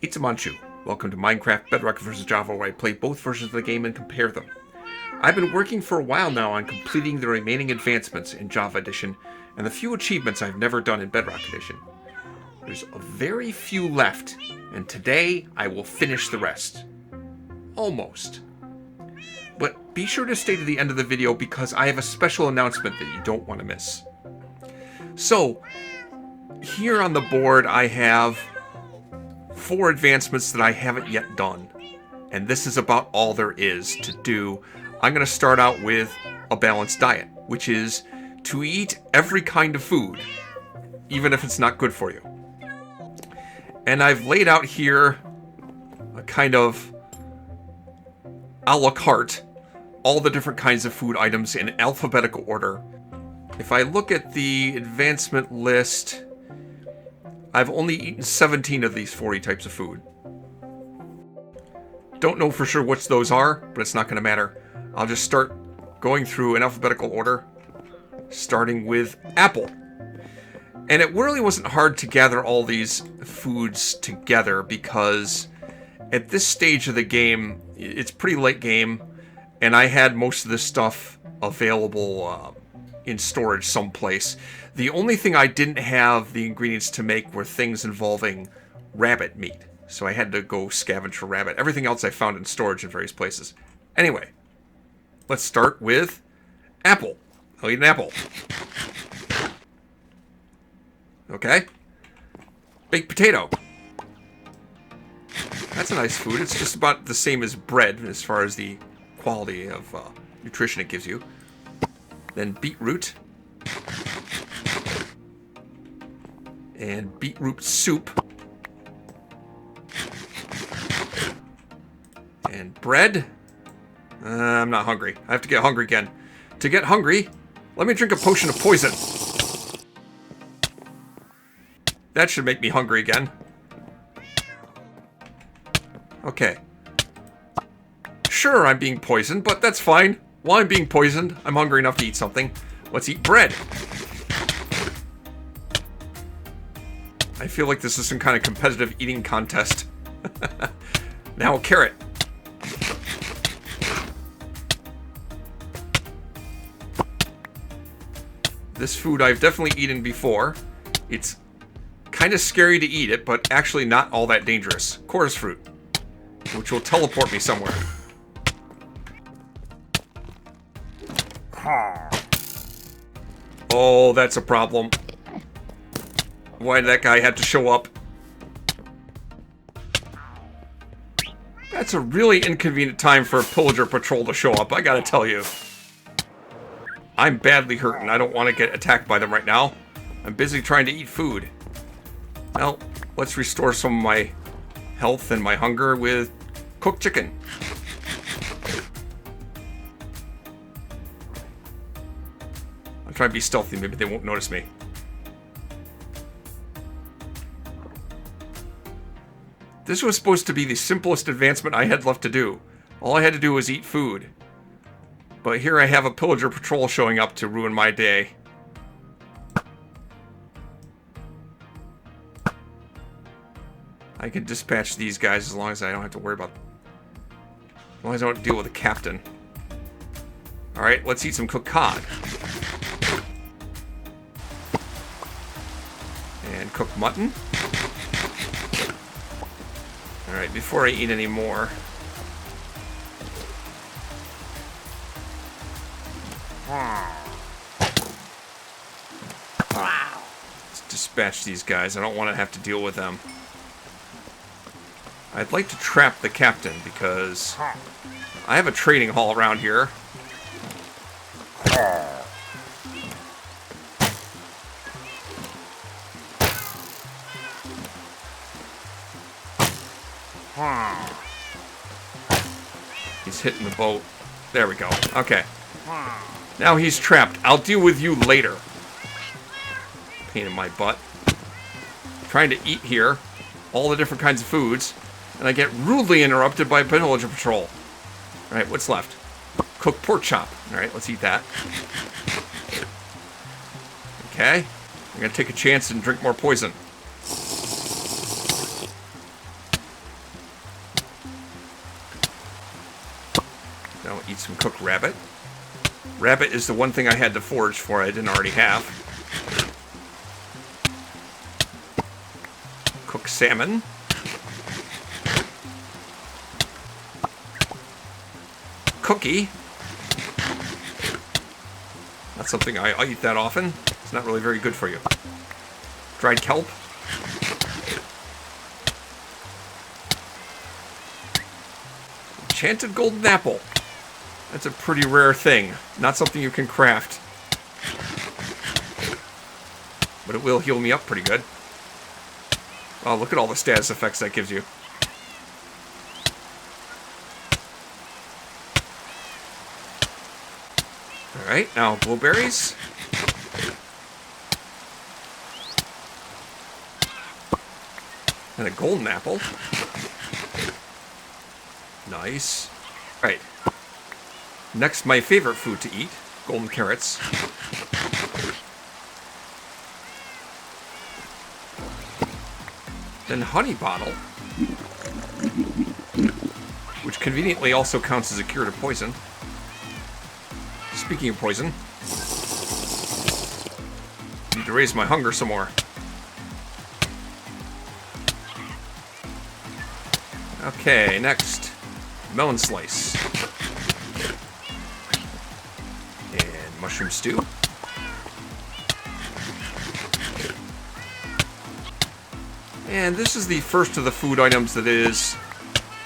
It's Manchu. Welcome to Minecraft Bedrock vs. Java, where I play both versions of the game and compare them. I've been working for a while now on completing the remaining advancements in Java Edition, and the few achievements I've never done in Bedrock Edition. There's a very few left, and today I will finish the rest. Almost. But be sure to stay to the end of the video because I have a special announcement that you don't want to miss. So, here on the board I have 4 advancements that I haven't yet done. And this is about all there is to do. I'm going to start out with a balanced diet, which is to eat every kind of food, even if it's not good for you. And I've laid out here a kind of a la carte, all the different kinds of food items in alphabetical order. If I look at the advancement list, I've only eaten 17 of these 40 types of food. Don't know for sure which those are, but it's not going to matter. I'll just start going through in alphabetical order, starting with apple. And it really wasn't hard to gather all these foods together because at this stage of the game, it's pretty late game, and I had most of this stuff available in storage someplace. The only thing I didn't have the ingredients to make were things involving rabbit meat. So I had to go scavenge for rabbit. Everything else I found in storage in various places. Anyway, let's start with apple. I'll eat an apple. Okay. Baked potato. That's a nice food. It's just about the same as bread as far as the quality of nutrition it gives you. Then beetroot. And beetroot soup. And bread. I'm not hungry. I have to get hungry again. To get hungry, let me drink a potion of poison. That should make me hungry again. Okay. Sure, I'm being poisoned, but that's fine. While I'm being poisoned, I'm hungry enough to eat something. Let's eat bread. I feel like this is some kind of competitive eating contest. Now a carrot. This food I've definitely eaten before. It's kind of scary to eat it, but actually not all that dangerous. Chorus fruit, which will teleport me somewhere. Oh, that's a problem. Why did that guy have to show up? That's a really inconvenient time for a pillager patrol to show up, I gotta tell you. I'm badly hurt and I don't want to get attacked by them right now. I'm busy trying to eat food. Well, let's restore some of my health and my hunger with cooked chicken. I'll try to be stealthy, maybe they won't notice me. This was supposed to be the simplest advancement I had left to do. All I had to do was eat food. But here I have a pillager patrol showing up to ruin my day. I can dispatch these guys as long as I don't have to worry about... As long as I don't deal with the captain. Alright, let's eat some cooked cod. And cooked mutton. Alright, before I eat any more... Let's dispatch these guys. I don't want to have to deal with them. I'd like to trap the captain because I have a trading hall around here. He's hitting the boat. There we go. Okay. Now he's trapped. I'll deal with you later. Pain in my butt. I'm trying to eat here. All the different kinds of foods. And I get rudely interrupted by pillager patrol. Alright, what's left? Cooked pork chop. Alright, let's eat that. Okay. I'm gonna take a chance and drink more poison. I'll eat some cooked rabbit. Rabbit is the one thing I had to forage for I didn't already have. Cooked salmon. Cookie. Not something I eat that often. It's not really very good for you. Dried kelp. Enchanted golden apple. That's a pretty rare thing. Not something you can craft. But it will heal me up pretty good. Oh, look at all the status effects that gives you. Alright, now blueberries. And a golden apple. Nice. Alright. Next, my favorite food to eat. Golden carrots. Then honey bottle. Which conveniently also counts as a cure to poison. Speaking of poison. Need to raise my hunger some more. Okay, next. Melon slice. And mushroom stew. And this is the first of the food items that is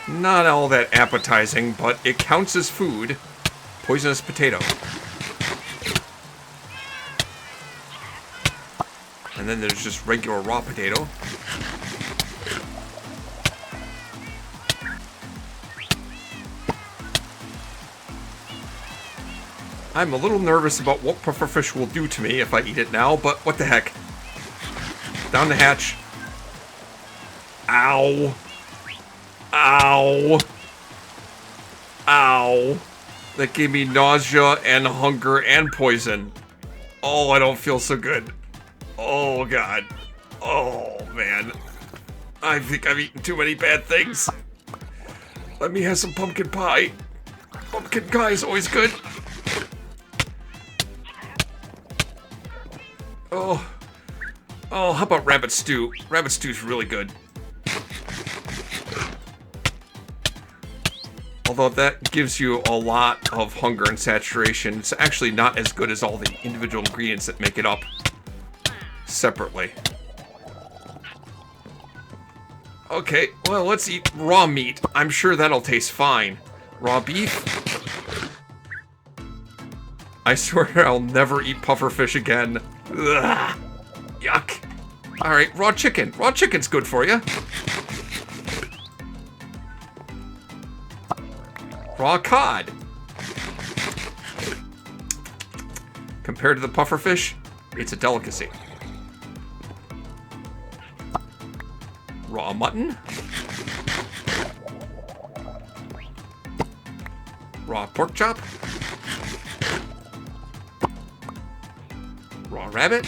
not all that appetizing, but it counts as food. Poisonous potato. And then there's just regular raw potato. I'm a little nervous about what pufferfish will do to me if I eat it now, but what the heck. Down the hatch. Ow. Ow. Ow. That gave me nausea and hunger and poison. Oh, I don't feel so good. Oh, God. Oh, man. I think I've eaten too many bad things. Let me have some pumpkin pie. Pumpkin pie is always good. Oh. Oh, how about rabbit stew? Rabbit stew's really good. Although that gives you a lot of hunger and saturation, it's actually not as good as all the individual ingredients that make it up separately. Okay, well, let's eat raw meat. I'm sure that'll taste fine. Raw beef? I swear I'll never eat pufferfish again. Ugh. Yuck. Alright, raw chicken. Raw chicken's good for you. Raw cod. Compared to the pufferfish, it's a delicacy. Raw mutton. Raw pork chop. Raw rabbit.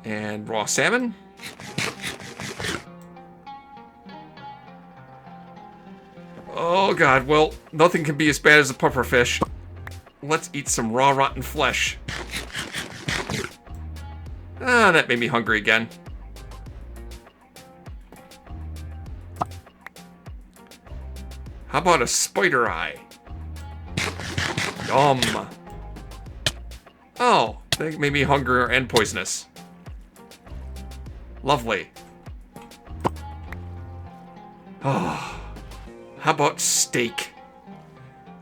And raw salmon. Oh God, well, nothing can be as bad as a pufferfish. Let's eat some raw rotten flesh. Ah, that made me hungry again. How about a spider eye? Yum. Oh, that made me hungry and poisonous. Lovely. Oh. How about steak?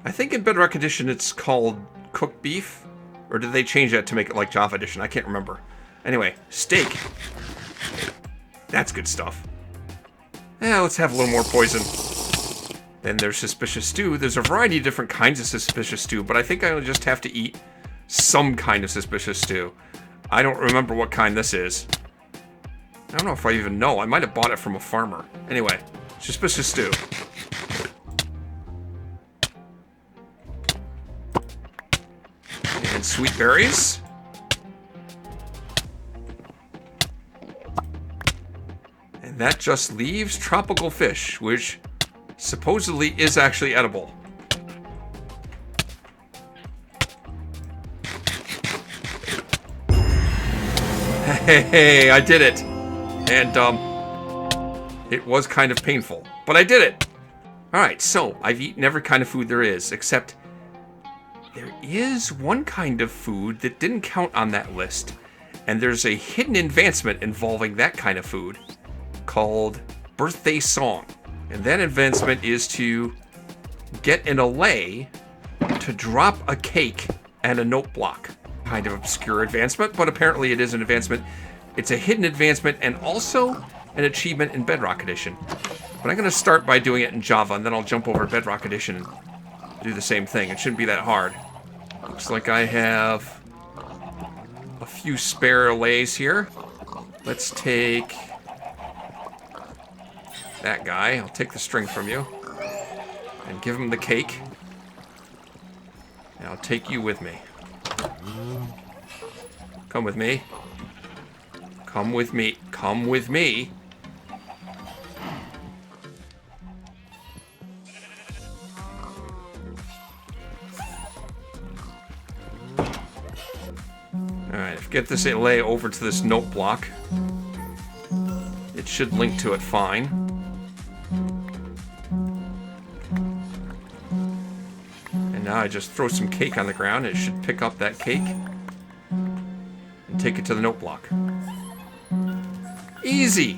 I think in Bedrock Edition it's called cooked beef. Or did they change that to make it like Java Edition? I can't remember. Anyway, steak. That's good stuff. Yeah, let's have a little more poison. Then there's suspicious stew. There's a variety of different kinds of suspicious stew, but I think I'll just have to eat some kind of suspicious stew. I don't remember what kind this is. I don't know if I even know. I might have bought it from a farmer. Anyway, suspicious stew. And sweet berries. And that just leaves tropical fish, which supposedly is actually edible. Hey, I did it. And, it was kind of painful, but I did it. Alright, so I've eaten every kind of food there is, except there is one kind of food that didn't count on that list. And there's a hidden advancement involving that kind of food called Birthday Song. And that advancement is to get an allay to drop a cake and a note block. Kind of obscure advancement, but apparently it is an advancement. It's a hidden advancement and also an achievement in Bedrock Edition. But I'm going to start by doing it in Java, and then I'll jump over to Bedrock Edition and do the same thing. It shouldn't be that hard. Looks like I have a few spare allays here. Let's take that guy. I'll take the string from you and give him the cake. And I'll take you with me. Come with me. Come with me. Come with me. Alright, get this allay over to this note block. It should link to it fine. And now I just throw some cake on the ground. It should pick up that cake and take it to the note block. Easy!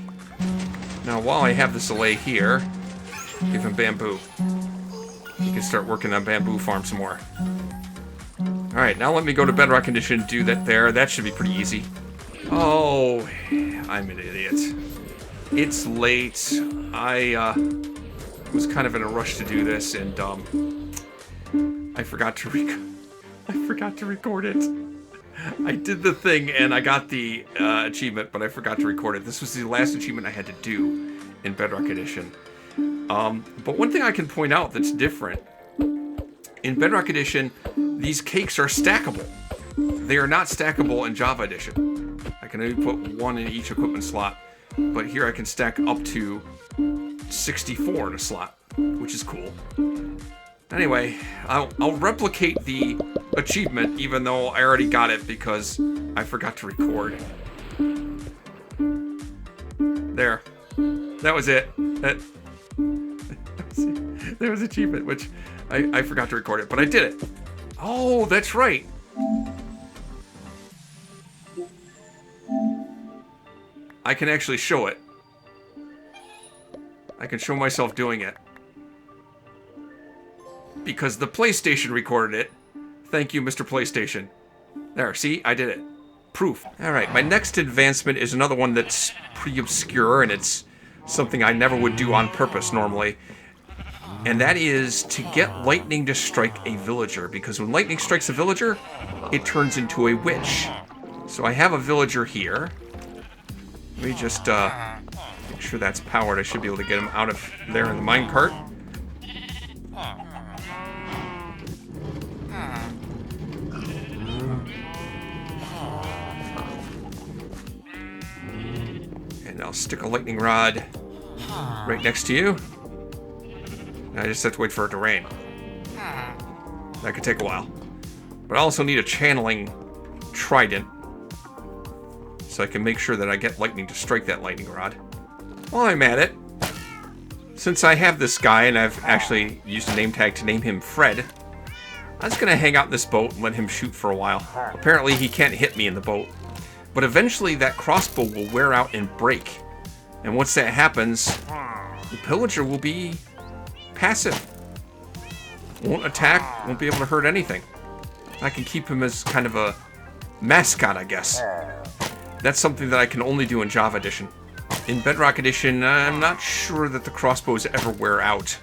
Now while I have this allay here, give him bamboo. You can start working on bamboo farm some more. Alright, now let me go to Bedrock Edition and do that there. That should be pretty easy. Oh, I'm an idiot. It's late. I was kind of in a rush to do this, and I forgot to record it. I did the thing, and I got the achievement, but I forgot to record it. This was the last achievement I had to do in Bedrock Edition. But one thing I can point out that's different, in Bedrock Edition, these cakes are stackable. They are not stackable in Java Edition. I can only put one in each equipment slot, but here I can stack up to 64 in a slot, which is cool. Anyway, I'll replicate the achievement, even though I already got it because I forgot to record. There. That was it. There was achievement, which I forgot to record it, but I did it. Oh, that's right. I can actually show it. I can show myself doing it. Because the PlayStation recorded it. Thank you, Mr. PlayStation. There, see? I did it. Proof. Alright, my next advancement is another one that's pretty obscure, and it's something I never would do on purpose normally. And that is to get lightning to strike a villager, because when lightning strikes a villager, it turns into a witch. So I have a villager here. Let me just make sure that's powered. I should be able to get him out of there in the minecart. And I'll stick a lightning rod right next to you. I just have to wait for it to rain. That could take a while. But I also need a channeling trident, so I can make sure that I get lightning to strike that lightning rod. While I'm at it, since I have this guy, and I've actually used a name tag to name him Fred, I'm just going to hang out in this boat and let him shoot for a while. Apparently he can't hit me in the boat. But eventually that crossbow will wear out and break. And once that happens, the pillager will be passive. Won't attack, won't be able to hurt anything. I can keep him as kind of a mascot, I guess. That's something that I can only do in Java Edition. In Bedrock Edition, I'm not sure that the crossbows ever wear out.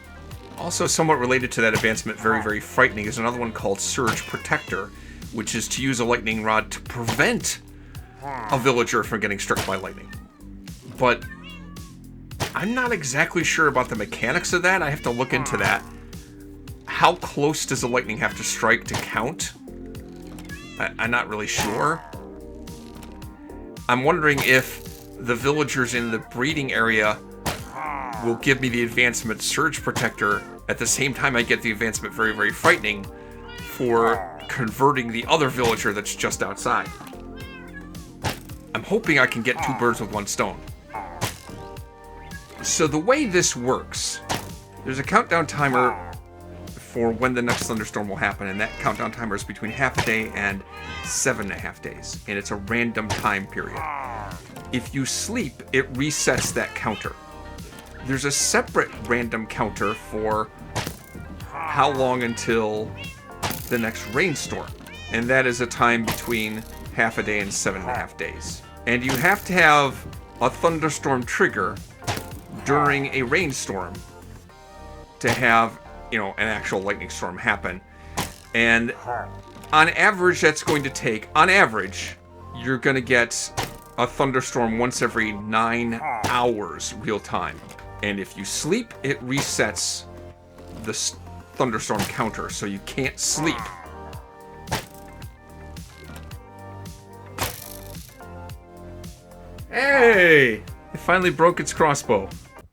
Also somewhat related to that advancement, very, very frightening, is another one called Surge Protector, which is to use a lightning rod to prevent a villager from getting struck by lightning. But I'm not exactly sure about the mechanics of that. I have to look into that. How close does the lightning have to strike to count? I'm not really sure. I'm wondering if the villagers in the breeding area will give me the advancement Surge Protector at the same time I get the advancement Very, Very Frightening for converting the other villager that's just outside. I'm hoping I can get 2 birds with 1 stone. So the way this works, there's a countdown timer for when the next thunderstorm will happen, and that countdown timer is between half a day and 7.5 days, and it's a random time period. If you sleep, it resets that counter. There's a separate random counter for how long until the next rainstorm, and that is a time between half a day and 7.5 days. And you have to have a thunderstorm trigger during a rainstorm to have, an actual lightning storm happen. And on average, that's going to take, you're going to get a thunderstorm once every 9 hours real time. And if you sleep, it resets the thunderstorm counter, so you can't sleep. Hey! It finally broke its crossbow.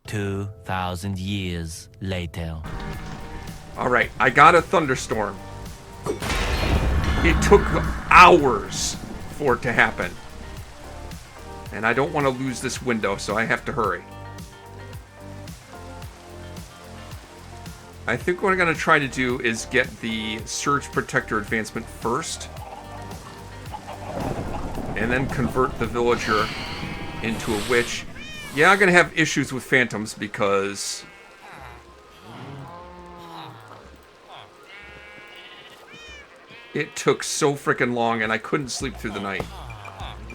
2,000 years later. Alright, I got a thunderstorm. It took hours for it to happen. And I don't want to lose this window, so I have to hurry. I think what I'm going to try to do is get the Surge Protector advancement first. And then convert the villager into a witch. Yeah, I'm going to have issues with phantoms because it took so freaking long and I couldn't sleep through the night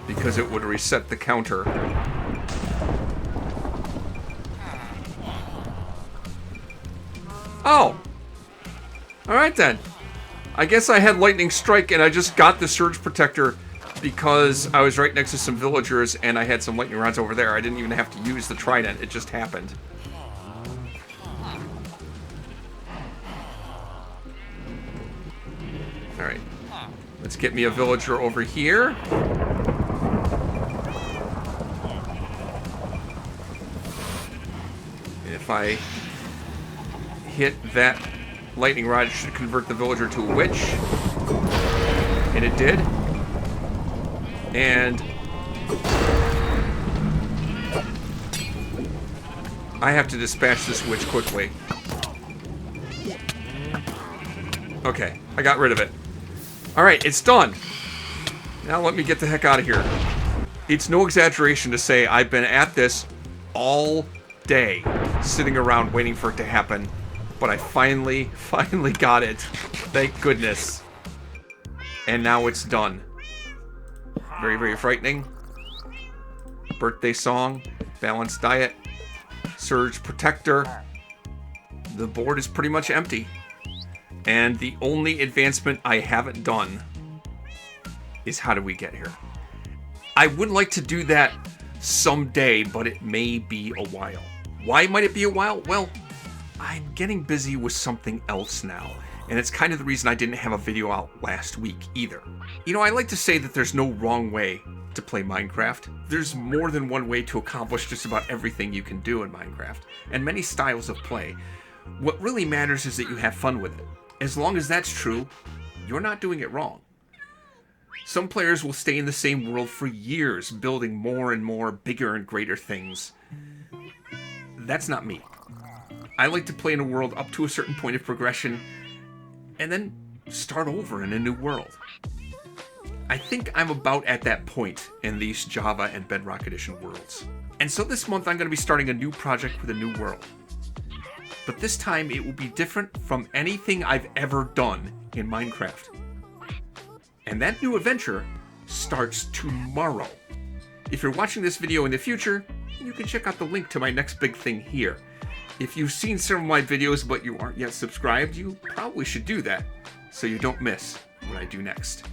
because it would reset the counter. Oh! Alright then. I guess I had lightning strike and I just got the Surge Protector because I was right next to some villagers and I had some lightning rods over there. I didn't even have to use the trident. It just happened. Alright. Let's get me a villager over here. If I hit that lightning rod, it should convert the villager to a witch. And it did. And I have to dispatch this witch quickly. Okay, I got rid of it. Alright, it's done. Now let me get the heck out of here. It's no exaggeration to say I've been at this all day, sitting around waiting for it to happen. But I finally got it. Thank goodness. And now it's done. Very, very frightening. Birthday song. Balanced diet. Surge Protector. The board is pretty much empty. And the only advancement I haven't done is how do we get here. I would like to do that someday, but it may be a while. Why might it be a while? Well, I'm getting busy with something else now. And it's kind of the reason I didn't have a video out last week either. I like to say that there's no wrong way to play Minecraft. There's more than one way to accomplish just about everything you can do in Minecraft, and many styles of play. What really matters is that you have fun with it. As long as that's true, you're not doing it wrong. Some players will stay in the same world for years, building more and more bigger and greater things. That's not me. I like to play in a world up to a certain point of progression, and then start over in a new world. I think I'm about at that point in these Java and Bedrock Edition worlds. And so this month I'm going to be starting a new project with a new world. But this time it will be different from anything I've ever done in Minecraft. And that new adventure starts tomorrow. If you're watching this video in the future, you can check out the link to my next big thing here. If you've seen some of my videos but you aren't yet subscribed, you probably should do that so you don't miss what I do next.